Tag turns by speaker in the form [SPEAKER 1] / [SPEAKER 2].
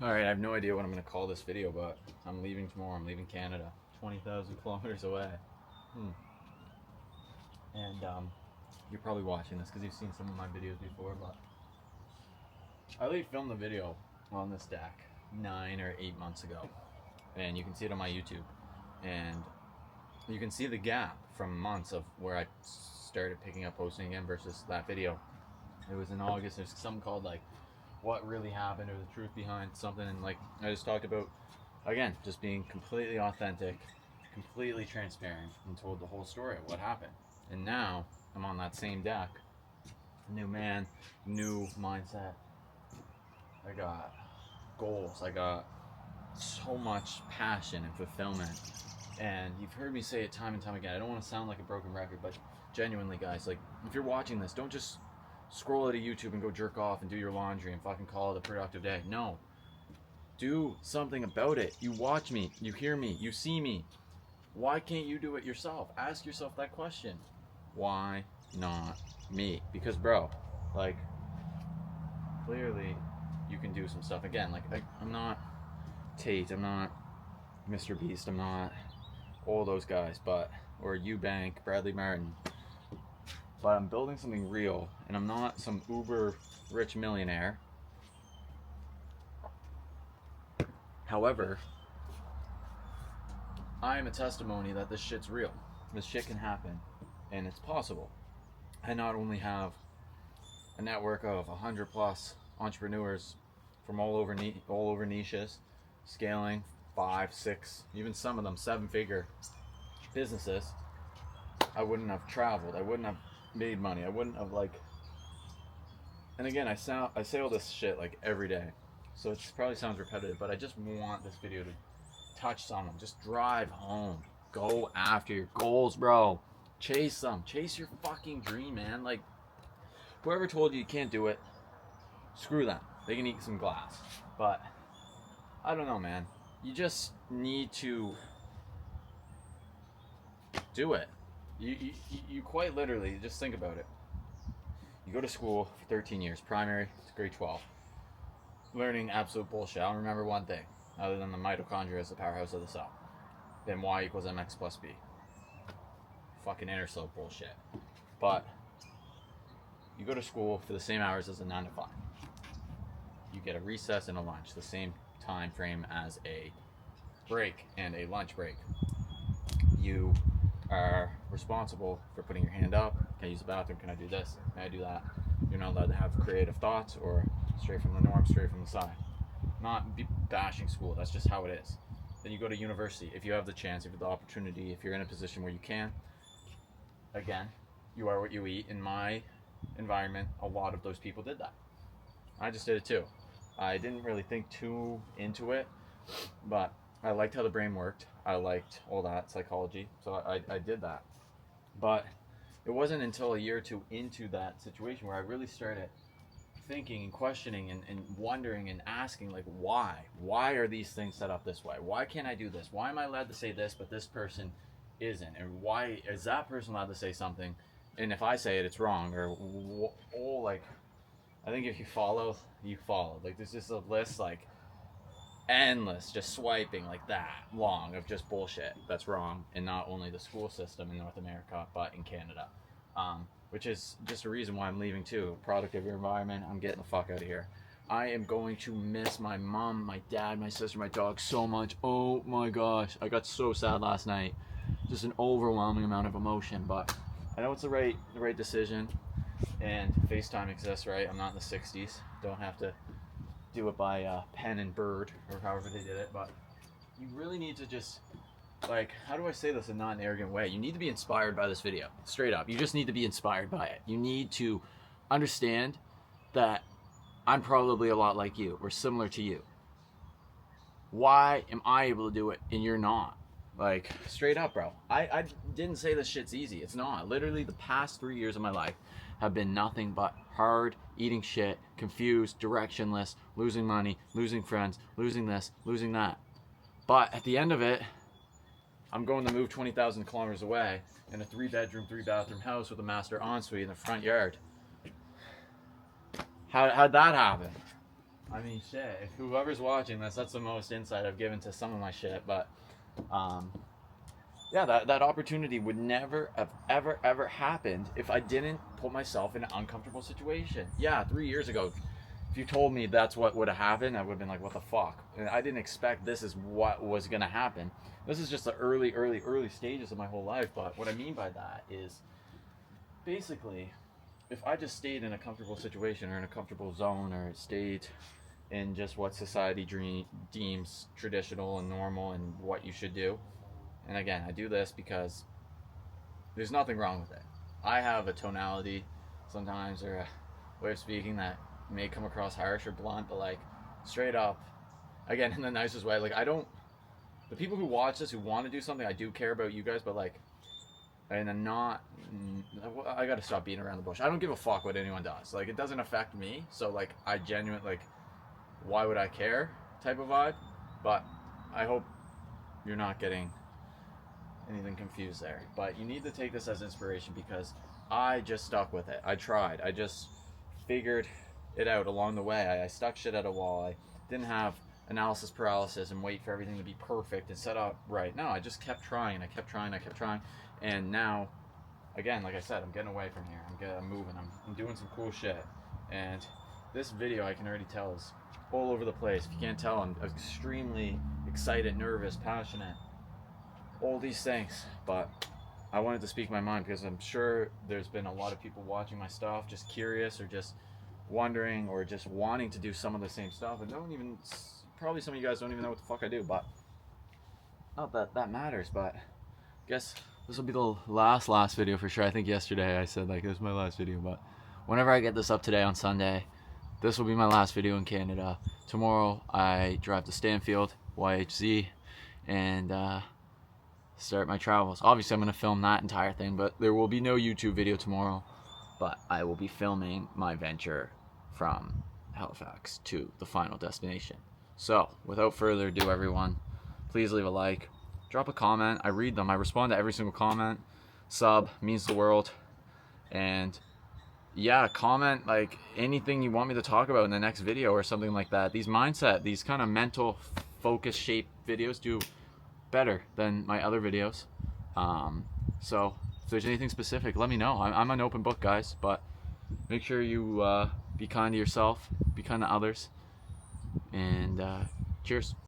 [SPEAKER 1] Alright, I have no idea what I'm going to call this video, but I'm leaving tomorrow. I'm leaving Canada. 20,000 kilometers away. And you're probably watching this because you've seen some of my videos before, but I filmed the video on this deck 9 or 8 months ago. And you can see it on my YouTube. And you can see the gap from months of where I started picking up posting again versus that video. It was in August. There's something called like what really happened or the truth behind something, and like I just talked about, again, just being completely authentic, completely transparent, and told the whole story of what happened. And now I'm on that same deck, new man, new mindset. I got goals, I got so much passion and fulfillment, and you've heard me say it time and time again. I don't want to sound like a broken record, but genuinely, guys, like, if you're watching this, don't just scroll at a YouTube and go jerk off and do your laundry and fucking call it a productive day. No. Do something about it. You watch me, you hear me, you see me. Why can't you do it yourself? Ask yourself that question. Why not me? Because, bro, like, clearly you can do some stuff. Again, like, I'm not Tate, I'm not Mr. Beast, I'm not all those guys, but, or Eubank, Bradley Martin. But I'm building something real, and I'm not some uber rich millionaire. However, I am a testimony that this shit's real. This shit can happen, and it's possible. I not only have a network of 100 plus entrepreneurs from all over niches, scaling 5, 6, even some of them 7-figure businesses. I wouldn't have traveled. I wouldn't have made money. I wouldn't have, like, and again, I say all this shit like every day, so it probably sounds repetitive, but I just want this video to touch someone. Just drive home. Go after your goals, bro. Chase them. Chase your fucking dream, man. Like, whoever told you can't do it, screw them. They can eat some glass. But I don't know, man. You just need to do it. You quite literally, just think about it. You go to school for 13 years, primary to grade 12, learning absolute bullshit. I don't remember one thing other than the mitochondria is the powerhouse of the cell. Then Y equals mx plus b. Fucking inner slope bullshit. But you go to school for the same hours as a 9 to 5. You get a recess and a lunch, the same time frame as a break and a lunch break. You are responsible for putting your hand up. Can I use the bathroom? Can I do this? Can I do that? You're not allowed to have creative thoughts or straight from the norm, straight from the side. Not bashing school. That's just how it is. Then you go to university. If you have the chance, if you have the opportunity, if you're in a position where you can, again, you are what you eat. In my environment, a lot of those people did that. I just did it too. I didn't really think too into it, but I liked how the brain worked. I liked all that psychology, so I did that. But it wasn't until a year or two into that situation where I really started thinking and questioning and wondering and asking, like, why are these things set up this way? Why can't I do this? Why am I allowed to say this but this person isn't? And why is that person allowed to say something, and if I say it, it's wrong? Or like, I think if you follow, you follow. Like, there's just a list, like, endless, just swiping like that long of just bullshit that's wrong in not only the school system in North America but in Canada, which is just a reason why I'm leaving too. Product of your environment. I'm getting the fuck out of here. I am going to miss my mom, my dad, my sister, my dog so much. Oh my gosh, I got so sad last night. Just an overwhelming amount of emotion, but I know it's the right decision, and FaceTime exists, right? I'm not in the 60s. Don't have to do it by pen and bird or however they did it, but you really need to just, like, how do I say this in not an arrogant way? You need to be inspired by this video, straight up. You just need to be inspired by it. You need to understand that I'm probably a lot like you or similar to you. Why am I able to do it and you're not? Like, straight up, bro. I didn't say this shit's easy. It's not. Literally the past 3 years of my life have been nothing but hard, eating shit, confused, directionless, losing money, losing friends, losing this, losing that. But at the end of it, I'm going to move 20,000 kilometers away in a 3-bedroom, 3-bathroom house with a master ensuite in the front yard. How'd that happen? I mean, shit. If whoever's watching this, that's the most insight I've given to some of my shit. But, yeah, that opportunity would never have ever happened if I didn't put myself in an uncomfortable situation. Yeah, 3 years ago, if you told me that's what would have happened, I would have been like, what the fuck? And I didn't expect this is what was gonna happen. This is just the early stages of my whole life. But what I mean by that is basically, if I just stayed in a comfortable situation or in a comfortable zone or stayed in just what society deems traditional and normal and what you should do, and again, I do this because there's nothing wrong with it. I have a tonality sometimes or a way of speaking that may come across harsh or blunt, but like straight up, again, in the nicest way, like I don't, the people who watch this who want to do something, I do care about you guys, but like, and I'm not, I gotta stop beating around the bush. I don't give a fuck what anyone does. Like, it doesn't affect me, so like, I genuinely, like, why would I care type of vibe, but I hope you're not getting anything confused there. But you need to take this as inspiration because I just stuck with it. I tried. I just figured it out along the way. I stuck shit at a wall. I didn't have analysis paralysis and wait for everything to be perfect and set up right. No, I just kept trying. I kept trying. And now, again, like I said, I'm getting away from here. I'm moving. I'm doing some cool shit. And this video, I can already tell, is all over the place. If you can't tell, I'm extremely excited, nervous, passionate, all these things. But I wanted to speak my mind because I'm sure there's been a lot of people watching my stuff, just curious or just wondering or just wanting to do some of the same stuff. And don't even, probably some of you guys don't even know what the fuck I do, but not that that matters. But I guess this will be the last video for sure. I think yesterday I said like this is my last video, but whenever I get this up today on Sunday, this will be my last video in Canada. Tomorrow I drive to Stanfield, YHZ, and start my travels. Obviously I'm going to film that entire thing, but there will be no YouTube video tomorrow, but I will be filming my venture from Halifax to the final destination. So without further ado, everyone, please leave a like, drop a comment. I read them. I respond to every single comment. Sub means the world. And yeah, comment like anything you want me to talk about in the next video or something like that. These mindset, these kind of mental focus shape videos do better than my other videos. So if there's anything specific, let me know. I'm an open book, guys, but make sure you be kind to yourself, be kind to others, and cheers.